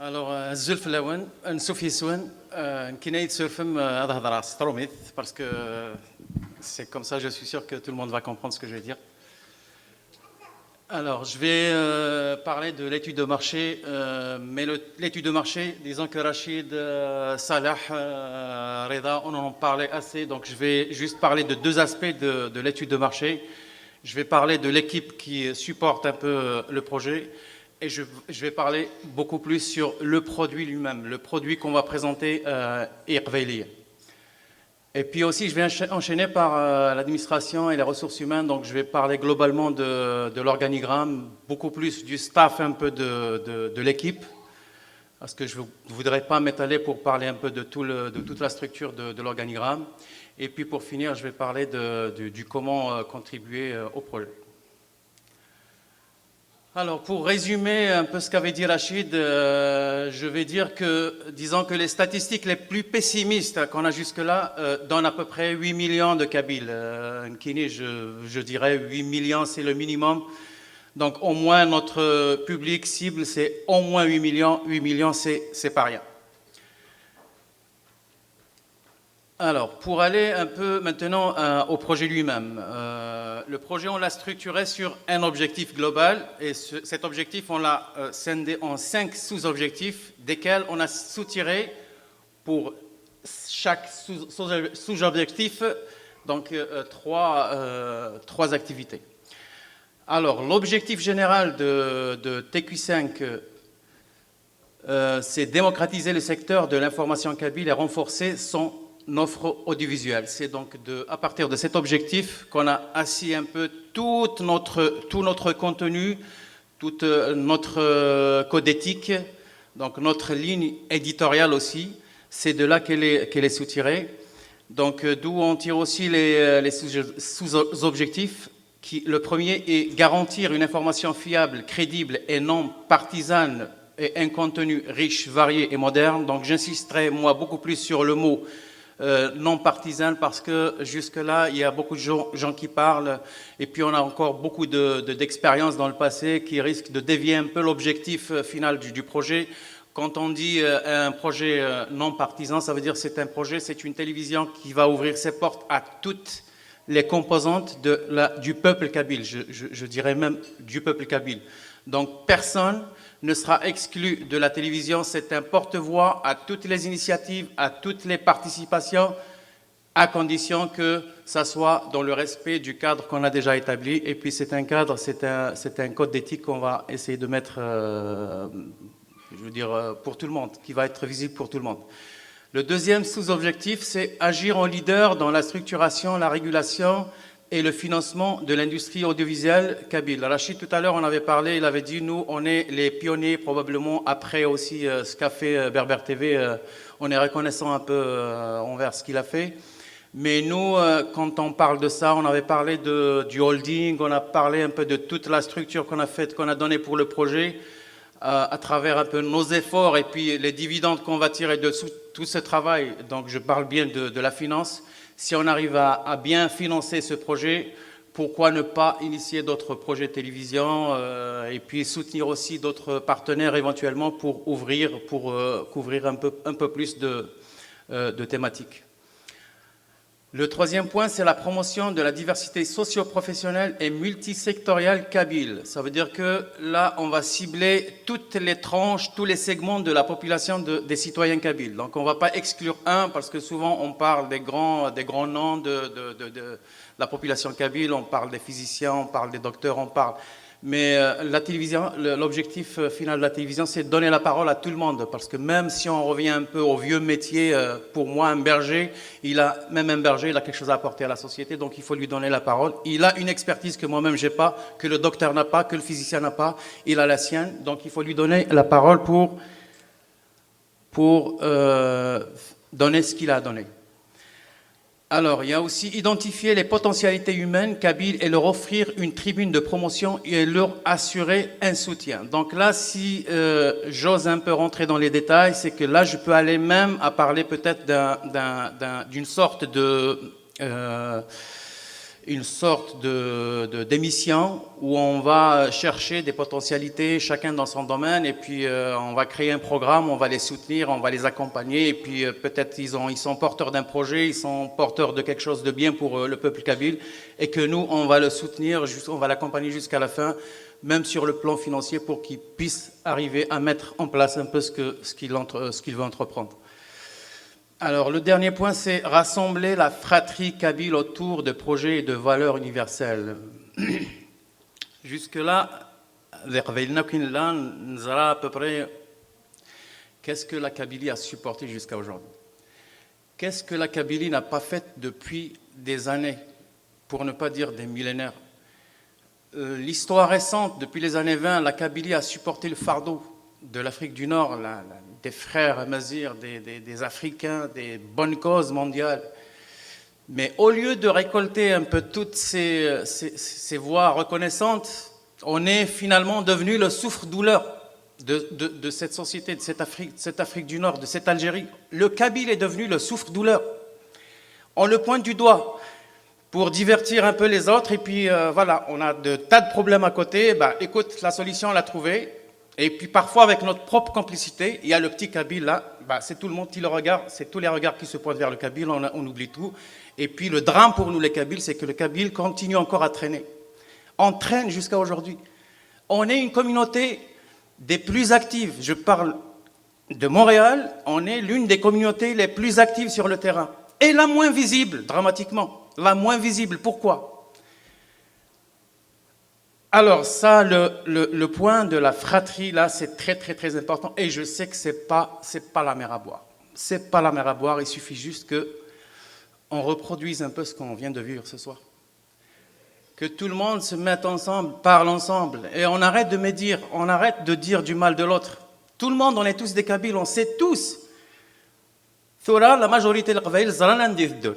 Alors, الزلف الأول نشوف يسون كناية سورفم هذا هضرة ستروميث parce que c'est comme ça, je suis sûr que tout le monde va comprendre ce que je vais dire. Alors, je vais parler de l'étude de marché, mais l'étude de marché, disons que Rachid, Salah, Reda, on en parlait assez, donc je vais juste parler de deux aspects de l'étude de marché. Je vais parler de l'équipe qui supporte un peu le projet et je vais parler beaucoup plus sur le produit lui-même, le produit qu'on va présenter Irveili. Et puis aussi, je vais enchaîner par l'administration et les ressources humaines. Donc, je vais parler globalement de l'organigramme, beaucoup plus du staff, un peu de l'équipe, parce que je ne voudrais pas m'étaler pour parler un peu de toute la structure de l'organigramme. Et puis, pour finir, je vais parler du comment contribuer au projet. Alors, pour résumer un peu ce qu'avait dit Rachid, je vais dire que, disons que les statistiques les plus pessimistes qu'on a jusque-là donnent à peu près 8 millions de Kabyles. Nkini, je dirais 8 millions, c'est le minimum. Donc, au moins, notre public cible, c'est au moins 8 millions. 8 millions, c'est pas rien. Alors, pour aller un peu maintenant au projet lui-même, le projet, on l'a structuré sur un objectif global et cet objectif, on l'a scindé en 5 sous-objectifs, desquels on a soutiré pour chaque sous-objectif donc trois activités. Alors, l'objectif général de TQ5, c'est démocratiser le secteur de l'information kabyle et renforcer son offre audiovisuelle. C'est donc à partir de cet objectif qu'on a assis un peu tout notre contenu, toute notre code éthique, donc notre ligne éditoriale aussi. C'est de là qu'elle est soutirée. Donc d'où on tire aussi les sous-objectifs. Le premier est garantir une information fiable, crédible et non partisane et un contenu riche, varié et moderne. Donc j'insisterai moi beaucoup plus sur le mot non partisane parce que jusque-là, il y a beaucoup de gens qui parlent et puis on a encore beaucoup d'expériences dans le passé qui risquent de dévier un peu l'objectif final du projet. Quand on dit un projet non partisan, ça veut dire c'est un projet, c'est une télévision qui va ouvrir ses portes à toutes les composantes du peuple kabyle, je dirais même du peuple kabyle. Donc personne ne sera exclu de la télévision, c'est un porte-voix à toutes les initiatives, à toutes les participations, à condition que ça soit dans le respect du cadre qu'on a déjà établi. Et puis c'est un cadre, c'est un code d'éthique qu'on va essayer de mettre, je veux dire, pour tout le monde, qui va être visible pour tout le monde. Le deuxième sous-objectif, c'est agir en leader dans la structuration, la régulation et le financement de l'industrie audiovisuelle kabyle. Rachid, tout à l'heure, on avait parlé, il avait dit, nous, on est les pionniers, probablement, après aussi ce qu'a fait Berber TV, on est reconnaissant un peu envers ce qu'il a fait. Mais nous, quand on parle de ça, on avait parlé du holding, on a parlé un peu de toute la structure qu'on a faite, qu'on a donnée pour le projet, à travers un peu nos efforts et puis les dividendes qu'on va tirer de tout ce travail. Donc je parle bien de la finance. Si on arrive à bien financer ce projet, pourquoi ne pas initier d'autres projets de télévision et puis soutenir aussi d'autres partenaires éventuellement pour couvrir un peu plus de thématiques. Le troisième point, c'est la promotion de la diversité socio-professionnelle et multisectorielle kabyle. Ça veut dire que là, on va cibler toutes les tranches, tous les segments de la population des citoyens kabyles. Donc, on ne va pas exclure un, parce que souvent, on parle des grands noms de la population kabyle, on parle des physiciens, on parle des docteurs, on parle... Mais la télévision, l'objectif final de la télévision, c'est de donner la parole à tout le monde. Parce que même si on revient un peu au vieux métier, pour moi, un berger, il a quelque chose à apporter à la société, donc il faut lui donner la parole. Il a une expertise que moi-même j'ai pas, que le docteur n'a pas, que le physicien n'a pas. Il a la sienne, donc il faut lui donner la parole pour donner ce qu'il a donné. Alors, il y a aussi identifier les potentialités humaines kabyles et leur offrir une tribune de promotion et leur assurer un soutien. Donc là, si j'ose un peu rentrer dans les détails, c'est que là, je peux aller même à parler peut-être d'une sorte de une sorte d'émission où on va chercher des potentialités, chacun dans son domaine, et puis on va créer un programme, on va les soutenir, on va les accompagner, et puis peut-être ils sont porteurs d'un projet, ils sont porteurs de quelque chose de bien pour le peuple kabyle, et que nous, on va le soutenir, on va l'accompagner jusqu'à la fin, même sur le plan financier, pour qu'il puisse arriver à mettre en place un peu ce qu'il veut entreprendre. Alors, le dernier point, c'est rassembler la fratrie kabyle autour de projets et de valeurs universelles. Jusque-là, on à peu près qu'est-ce que la Kabylie a supporté jusqu'à aujourd'hui. Qu'est-ce que la Kabylie n'a pas fait depuis des années, pour ne pas dire des millénaires. L'histoire récente, depuis les années 20, la Kabylie a supporté le fardeau de l'Afrique du Nord, des frères amazirs, des Africains, des bonnes causes mondiales. Mais au lieu de récolter un peu toutes ces voix reconnaissantes, on est finalement devenu le souffre-douleur de cette société, de cette Afrique du Nord, de cette Algérie. Le Kabyle est devenu le souffre-douleur. On le pointe du doigt pour divertir un peu les autres, et puis voilà, on a de tas de problèmes à côté. Écoute, la solution, on l'a trouvée. Et puis parfois, avec notre propre complicité, il y a le petit Kabyle là, c'est tout le monde qui le regarde, c'est tous les regards qui se pointent vers le Kabyle, on oublie tout. Et puis le drame pour nous les Kabyles, c'est que le Kabyle continue encore à traîner. On traîne jusqu'à aujourd'hui. On est une communauté des plus actives. Je parle de Montréal, on est l'une des communautés les plus actives sur le terrain. Et la moins visible, dramatiquement. La moins visible, pourquoi ? Alors ça, le point de la fratrie, là, c'est très, très, très important. Et je sais que c'est pas la mer à boire. C'est pas la mer à boire, il suffit juste qu'on reproduise un peu ce qu'on vient de vivre ce soir. Que tout le monde se mette ensemble, parle ensemble. Et on arrête de médire, on arrête de dire du mal de l'autre. Tout le monde, on est tous des Kabyles, on sait tous. Thora, la majorité des Kabyles, zalanan didon.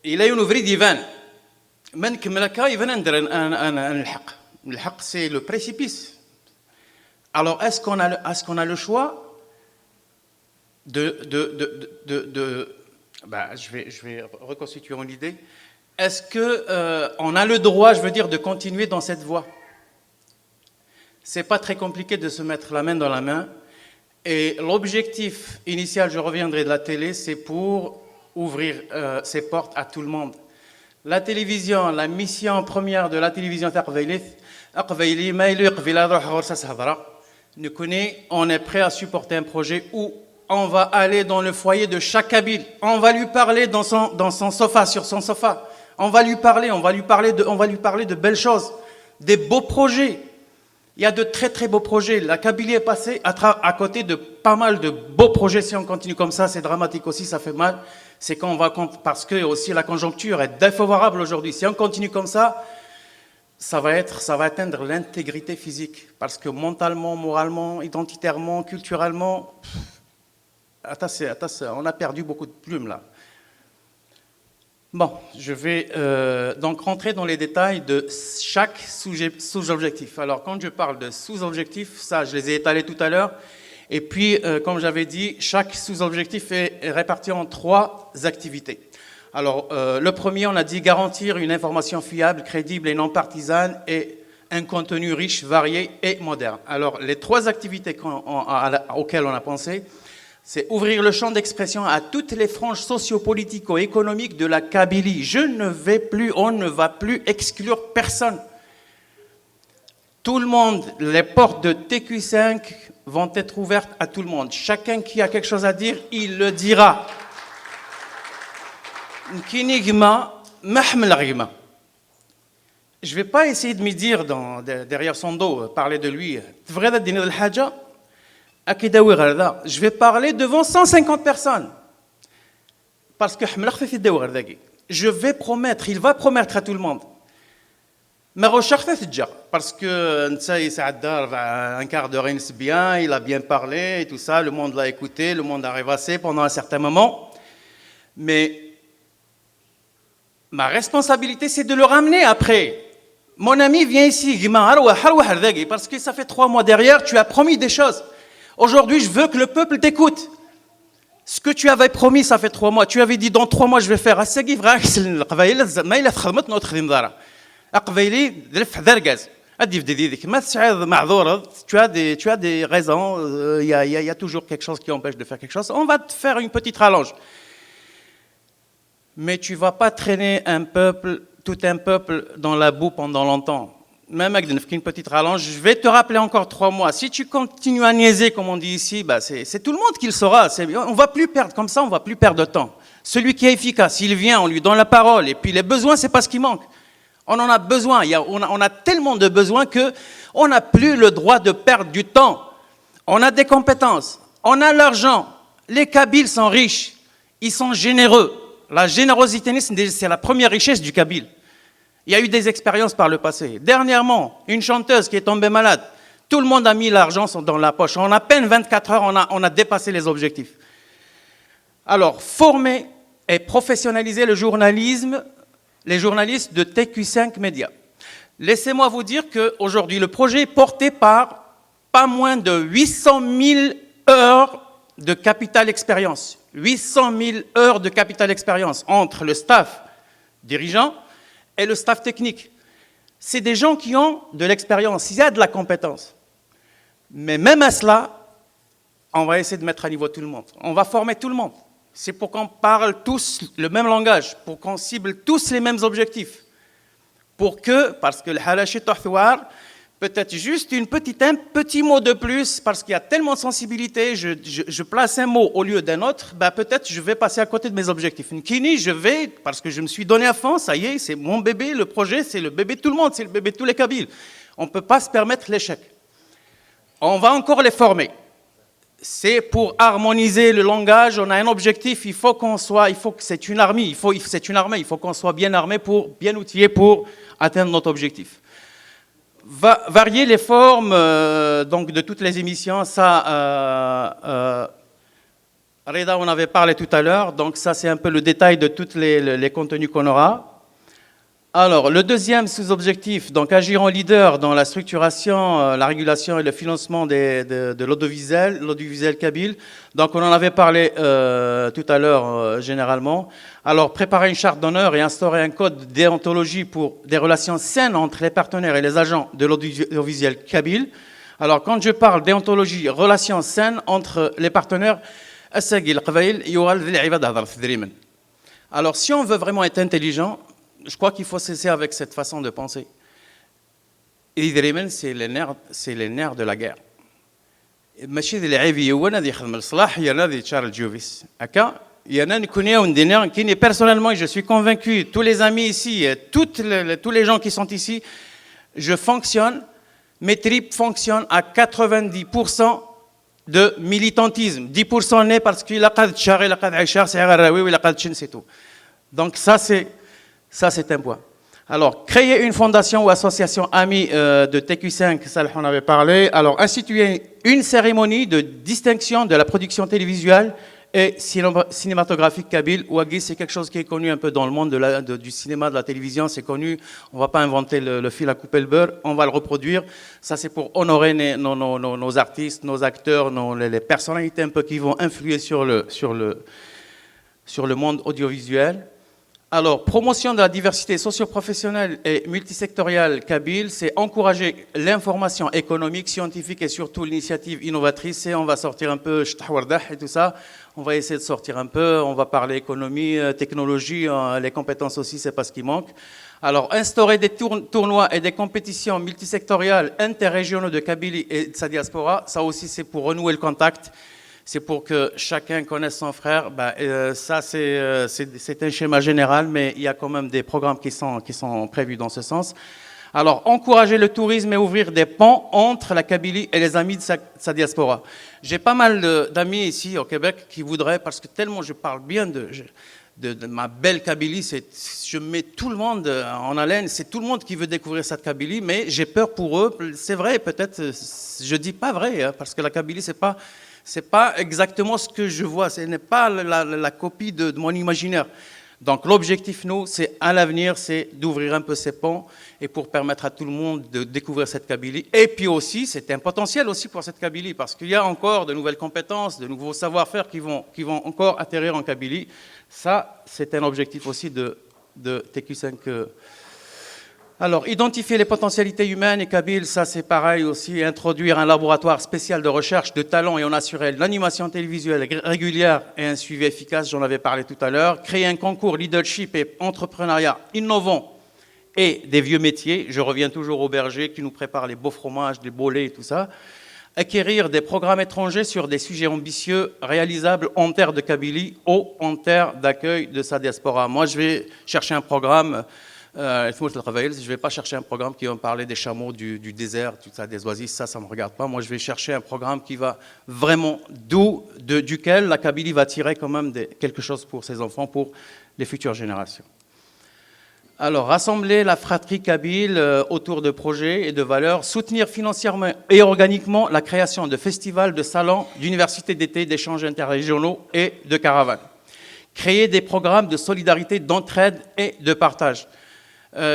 Il a une vraie divane. C'est le précipice. Alors, est-ce qu'on a le choix je vais reconstituer mon idée. Est-ce qu'on a le droit, je veux dire, de continuer dans cette voie ? C'est pas très compliqué de se mettre la main dans la main. Et l'objectif initial, je reviendrai de la télé, c'est pour ouvrir ses portes à tout le monde. La télévision, la mission première de la télévision on est prêt à supporter un projet où on va aller dans le foyer de chaque Kabyle. On va lui parler dans son sofa, sur son sofa. On va lui parler de belles choses, des beaux projets. Il y a de très très beaux projets. La Kabylie est passée à côté de pas mal de beaux projets. Si on continue comme ça, c'est dramatique aussi, ça fait mal. C'est qu'on va, parce que aussi la conjoncture est défavorable aujourd'hui. Si on continue comme ça, ça va atteindre l'intégrité physique. Parce que mentalement, moralement, identitairement, culturellement, on a perdu beaucoup de plumes là. Bon, je vais donc rentrer dans les détails de chaque sous-objectif. Alors, quand je parle de sous-objectifs, ça, je les ai étalés tout à l'heure. Et puis, comme j'avais dit, chaque sous-objectif est réparti en 3 activités. Alors, le premier, on a dit garantir une information fiable, crédible et non partisane et un contenu riche, varié et moderne. Alors, les 3 activités auxquelles on a pensé, c'est ouvrir le champ d'expression à toutes les franges socio-politico-économiques de la Kabylie. On ne va plus exclure personne. Tout le monde, les portes de TQ5 vont être ouvertes à tout le monde. Chacun qui a quelque chose à dire, il le dira. Je ne vais pas essayer de me dire derrière son dos, parler de lui. Je vais parler devant 150 personnes. Parce que je vais promettre, il va promettre à tout le monde. Parce que un quart d'heure, bien, il a bien parlé et tout ça, le monde l'a écouté, le monde a rêvassé pendant un certain moment. Mais ma responsabilité, c'est de le ramener après. Mon ami, viens ici, parce que ça fait 3 mois derrière, tu as promis des choses. Aujourd'hui, je veux que le peuple t'écoute. Ce que tu avais promis, ça fait 3 mois. Tu avais dit dans 3 mois, je vais faire. Tu as des raisons, il y a toujours quelque chose qui empêche de faire quelque chose. On va te faire une petite rallonge. Mais tu ne vas pas traîner tout un peuple dans la boue pendant longtemps. Même avec une petite rallonge, je vais te rappeler encore 3 mois. Si tu continues à niaiser, comme on dit ici, bah c'est tout le monde qui le saura. On ne va plus perdre comme ça, on ne va plus perdre de temps. Celui qui est efficace, il vient, on lui donne la parole. Et puis les besoins, c'est pas ce qui manque. On en a besoin. On a tellement de besoins qu'on n'a plus le droit de perdre du temps. On a des compétences, on a l'argent. Les Kabyles sont riches, ils sont généreux. La générosité, c'est la première richesse du Kabyle. Il y a eu des expériences par le passé. Dernièrement, une chanteuse qui est tombée malade. Tout le monde a mis l'argent dans la poche. En à peine 24 heures, on a dépassé les objectifs. Alors, former et professionnaliser le journalisme, les journalistes de TQ5 Média. Laissez-moi vous dire qu'aujourd'hui, le projet est porté par pas moins de 800 000 heures de capital expérience. 800 000 heures de capital expérience entre le staff dirigeant et le staff technique. C'est des gens qui ont de l'expérience, il y a de la compétence. Mais même à cela, on va essayer de mettre à niveau tout le monde. On va former tout le monde. C'est pour qu'on parle tous le même langage, pour qu'on cible tous les mêmes objectifs. Parce que le halachi tahthouar, peut-être juste un petit mot de plus, parce qu'il y a tellement de sensibilité, je place un mot au lieu d'un autre, bah peut-être je vais passer à côté de mes objectifs. Nkini, parce que je me suis donné à fond, ça y est, c'est mon bébé, le projet, c'est le bébé de tout le monde, c'est le bébé de tous les Kabyles. On ne peut pas se permettre l'échec. On va encore les former. C'est pour harmoniser le langage, on a un objectif, c'est une armée, il faut qu'on soit bien armé, bien outillé pour atteindre notre objectif. Varier les formes donc de toutes les émissions, ça, Reda en avait parlé tout à l'heure, donc ça c'est un peu le détail de tous les contenus qu'on aura. Alors, le deuxième sous-objectif, donc agir en leader dans la structuration, la régulation et le financement de l'audiovisuel kabyle. Donc, on en avait parlé tout à l'heure généralement. Alors, préparer une charte d'honneur et instaurer un code de déontologie pour des relations saines entre les partenaires et les agents de l'audiovisuel kabyle. Alors, quand je parle déontologie, relations saines entre les partenaires, alors, si on veut vraiment être intelligent, je crois qu'il faut cesser avec cette façon de penser. Et c'est les nerfs de la guerre. Personnellement, je suis convaincu, tous les amis ici, tous les gens qui sont ici, je fonctionne, mes tripes fonctionnent à 90% de militantisme. 10% né parce qu'il a c'est tout. Donc ça c'est un point. Alors, créer une fondation ou association amie de TQ5, ça on avait parlé. Alors, instituer une cérémonie de distinction de la production télévisuelle et cinématographique kabyle. Ouaghi, c'est quelque chose qui est connu un peu dans le monde du cinéma, de la télévision, c'est connu. On ne va pas inventer le fil à couper le beurre, on va le reproduire. Ça, c'est pour honorer nos artistes, nos acteurs, les personnalités un peu qui vont influer sur le monde audiovisuel. Alors, promotion de la diversité socio-professionnelle et multisectorielle kabyle, c'est encourager l'information économique, scientifique et surtout l'initiative innovatrice. Et on va sortir un peu et tout ça. On va essayer de sortir un peu. On va parler économie, technologie, les compétences aussi, c'est pas ce qui manque. Alors, instaurer des tournois et des compétitions multisectorielles interrégionaux de Kabylie et de sa diaspora, ça aussi c'est pour renouer le contact. C'est pour que chacun connaisse son frère. Ça, c'est un schéma général, mais il y a quand même des programmes qui sont prévus dans ce sens. Alors, encourager le tourisme et ouvrir des ponts entre la Kabylie et les amis de sa diaspora. J'ai pas mal d'amis ici au Québec qui voudraient, parce que tellement je parle bien de ma belle Kabylie, je mets tout le monde en haleine, c'est tout le monde qui veut découvrir cette Kabylie, mais j'ai peur pour eux. C'est vrai, peut-être, je dis pas vrai, parce que la Kabylie, c'est pas exactement ce que je vois, ce n'est pas la copie de mon imaginaire. Donc l'objectif, nous, c'est à l'avenir, c'est d'ouvrir un peu ces ponts et pour permettre à tout le monde de découvrir cette Kabylie. Et puis aussi, c'est un potentiel aussi pour cette Kabylie parce qu'il y a encore de nouvelles compétences, de nouveaux savoir-faire qui vont encore atterrir en Kabylie. Ça, c'est un objectif aussi de TQ5. Alors, identifier les potentialités humaines et kabyles, ça c'est pareil aussi, introduire un laboratoire spécial de recherche de talents et en assurer l'animation télévisuelle régulière et un suivi efficace, j'en avais parlé tout à l'heure, créer un concours leadership et entrepreneuriat innovant et des vieux métiers, je reviens toujours au berger qui nous prépare les beaux fromages, les beaux laits et tout ça, acquérir des programmes étrangers sur des sujets ambitieux, réalisables en terre de Kabylie ou en terre d'accueil de sa diaspora. Moi, je vais chercher un programme. Je ne vais pas chercher un programme qui va me parler des chameaux, du désert, tout ça, des oasis, ça ne me regarde pas. Moi, je vais chercher un programme qui va vraiment, duquel la Kabylie va tirer quand même quelque chose pour ses enfants, pour les futures générations. Alors, rassembler la fratrie kabyle autour de projets et de valeurs, soutenir financièrement et organiquement la création de festivals, de salons, d'universités d'été, d'échanges interrégionaux et de caravanes. Créer des programmes de solidarité, d'entraide et de partage.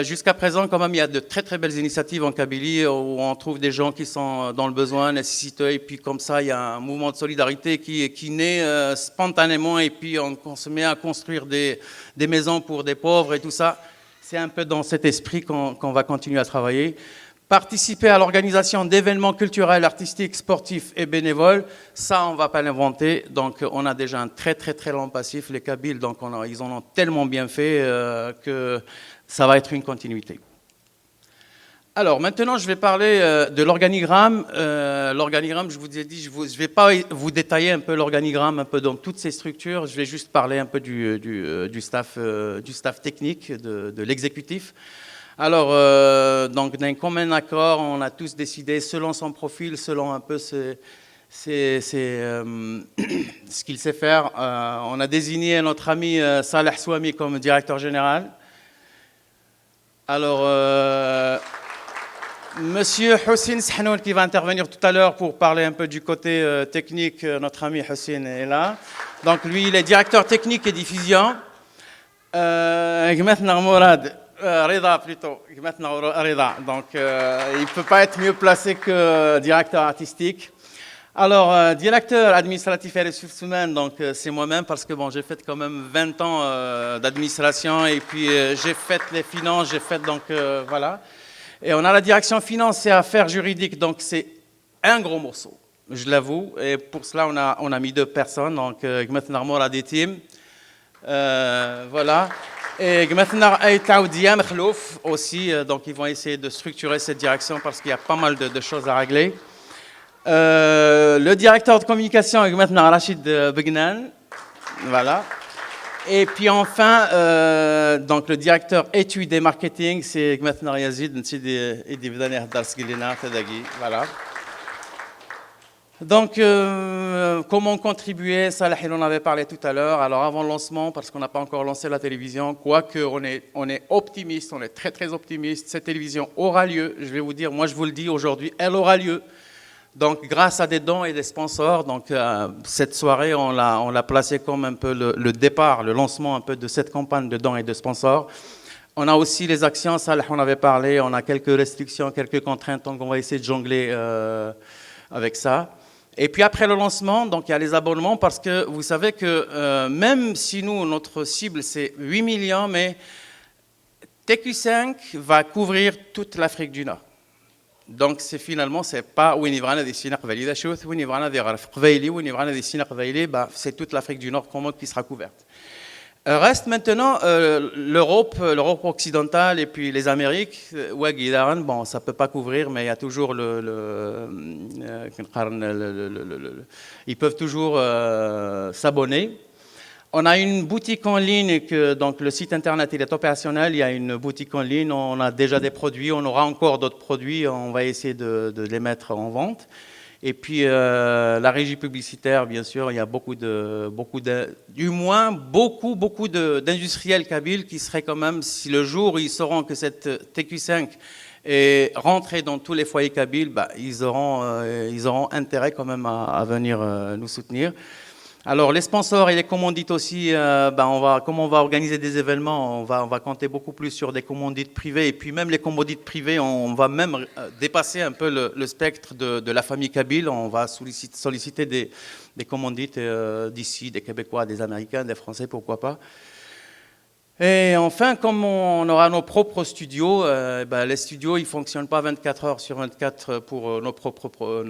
Jusqu'à présent, quand même, il y a de très très belles initiatives en Kabylie où on trouve des gens qui sont dans le besoin, nécessiteux, et puis comme ça, il y a un mouvement de solidarité qui naît spontanément, et puis on se met à construire des maisons pour des pauvres et tout ça. C'est un peu dans cet esprit qu'on va continuer à travailler. Participer à l'organisation d'événements culturels, artistiques, sportifs et bénévoles, ça, on ne va pas l'inventer. Donc, on a déjà un très très très long passif, les Kabyles, donc ils en ont tellement bien fait que ça va être une continuité. Alors, maintenant, je vais parler de l'organigramme. L'organigramme, je vous ai dit, je ne vais pas vous détailler un peu l'organigramme, un peu dans toutes ces structures. Je vais juste parler un peu du staff technique, de l'exécutif. Alors, donc, d'un commun accord, on a tous décidé, selon son profil, selon un peu ce qu'il sait faire, on a désigné notre ami Saleh Souami comme directeur général. Alors, Monsieur Houssine Sahnoun qui va intervenir tout à l'heure pour parler un peu du côté technique, notre ami Houssine est là. Donc lui, il est directeur technique et diffusion. Maintenant Mourad, Rida plutôt, maintenant Rida. Donc il ne peut pas être mieux placé que directeur artistique. Alors, directeur administratif et ressources humaines, donc c'est moi-même parce que bon, j'ai fait quand même 20 ans d'administration et puis j'ai fait les finances, j'ai fait donc voilà. Et on a la direction finance et affaires juridiques, donc c'est un gros morceau, je l'avoue. Et pour cela, on a mis 2 personnes, donc maintenant on a des teams, voilà. Et maintenant Aïtaoudia Mkhlouf aussi, donc ils vont essayer de structurer cette direction parce qu'il y a pas mal de choses à régler. Le directeur de communication est maintenant Rachid Begnan, voilà. Et puis enfin, donc le directeur études et marketing, c'est maintenant Yazid, voilà. Donc, comment contribuer, Salah, il en avait parlé tout à l'heure. Alors avant le lancement, parce qu'on n'a pas encore lancé la télévision, quoique on est optimiste, on est très très optimiste, cette télévision aura lieu, je vais vous dire, moi je vous le dis aujourd'hui, elle aura lieu. Donc, grâce à des dons et des sponsors, donc cette soirée, on l'a placé comme un peu le départ, le lancement un peu de cette campagne de dons et de sponsors. On a aussi les actions, ça, on avait parlé, on a quelques restrictions, quelques contraintes, donc on va essayer de jongler avec ça. Et puis après le lancement, donc il y a les abonnements, parce que vous savez que même si nous, notre cible, c'est 8 millions, mais TQ5 va couvrir toute l'Afrique du Nord. Donc c'est finalement c'est pas c'est toute l'Afrique du Nord qui sera couverte. Reste maintenant l'Europe occidentale et puis les Amériques. Bon, ça peut pas couvrir, mais il y a toujours ils peuvent toujours s'abonner. On a une boutique en ligne, donc le site internet il est opérationnel, il y a une boutique en ligne, on a déjà des produits, on aura encore d'autres produits, on va essayer de les mettre en vente. Et puis la régie publicitaire, bien sûr, il y a beaucoup d'industriels kabyles qui seraient quand même, si le jour où ils sauront que cette TQ5 est rentrée dans tous les foyers kabyles, ils auront intérêt quand même à venir nous soutenir. Alors, les sponsors et les commandites aussi, comme on va organiser des événements, on va compter beaucoup plus sur des commandites privées. Et puis même les commandites privées, on va même dépasser un peu le spectre de la famille kabyle. On va solliciter des commandites d'ici, des Québécois, des Américains, des Français, pourquoi pas. Et enfin, comme on aura nos propres studios, les studios, ils ne fonctionnent pas 24 heures sur 24 pour notre propre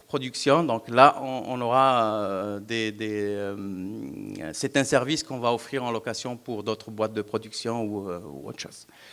production. Donc là, on aura c'est un service qu'on va offrir en location pour d'autres boîtes de production ou autre chose.